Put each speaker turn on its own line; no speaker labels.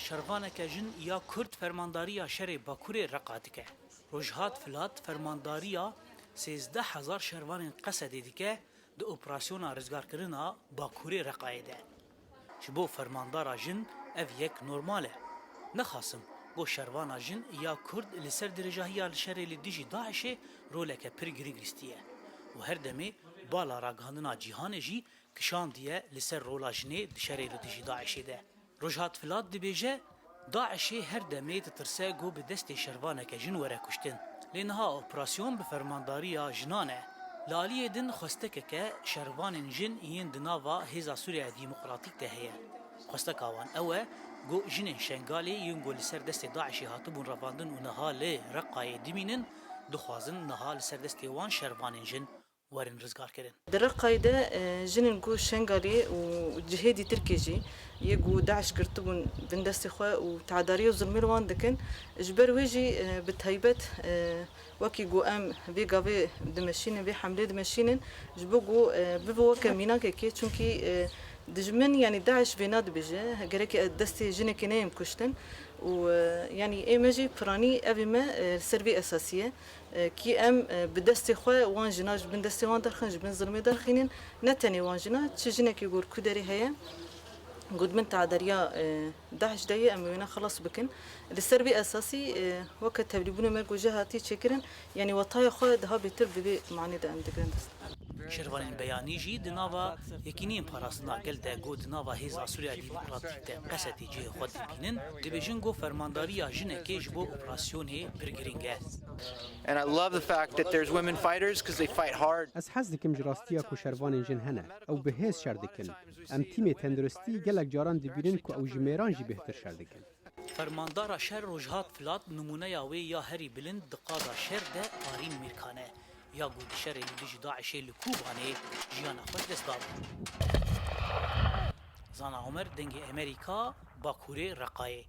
şervaneke jin ya Kurd fermandariya şerê Bakurê reqa dike. Rojhat Filat fermandariya 13,000 şervanên Qesedê dike di operasyona rizgarkirina Bakurê Reqayê de. Ji bo fermandara jin ev yek normal e. Nexasim bo şervana jin ya Kurd li ser dirêjahiya li şerê li dijî Daişê roleke pir girî gistiye. û her demê bala ragihandina cîhanê jî kişandiye li ser rola jinê di şerê li dijî Daişê de. Rojhat Filat dibêje Daişê her demê ditirse got bi destê şervaneke jin were kuştin. Lê niha operasyon bi fermandariya jinan e. Li aliyê din xwestekeke şervanên jin yên di nava Hêza Sûriya Demokratîk de heye. Xwesteka wan ew e got jinên Şengalê yên got li ser destê Daişê hatibûn revandin û niha lê Reqayê dimînin, dixwazin niha li ser destê wan şervanên jin werin rizgarkirin.
Di Reqayê de jinên got Şengalê û cihêdî Tirkiyê jî yê got Daeş girtibûn bin destê xwe û tehdariya û zulmê li wan dikin. Ji ber wê jî bi taybet wekî got em vê gavê dimeşînin, vê hemlê dimeşînin ji bo got bibe weke mînakekê çunkî dijmin yani Daeş vê nadibêje gerekî destê jinekê neyên kuştin û yani ême jî piranî evê me ser vê esasî ye kî em bi destê xwe wan jina ji bin destê wan derxin ji bin zilmê derxînin ne tenê wan jina çi jinekî got ku derê heye got min tehdariya Daeş de ye em wêne xelas bikin li ser vê esasî weke tevlîbûna me got jê hatî çêkirin yani wetaya xwe daha bêtir bi vê manî de em digirin dest.
Şervanên beyanî jî di nava yekîniyên parastina gel de got di nava Hêza Sûriya Demokratîk de Qesedê cihê xwe dibînin, dibêjin got fermandariya jinekê ji bo operasyonê pir giring e.
And I love the fact that there's women fighters because they fight hard.
Ez hez dikim ji rastiya ku şervanên jin hene ew bi hêz şer dikin. Em tîmê tenduristî gelek caran dibînin ku ew ji mêran jî bêhtir şer dikin.
Fermandara şer Rojhat Filat numuneya wê ya herî bilind di qada şer de Arîn Mîrkane. Ya got di şerê li dijî Daişê li Kûbanê jiyana xwe dest dabû. Zana Omer dengê Amerîka Bakurê Reqayê.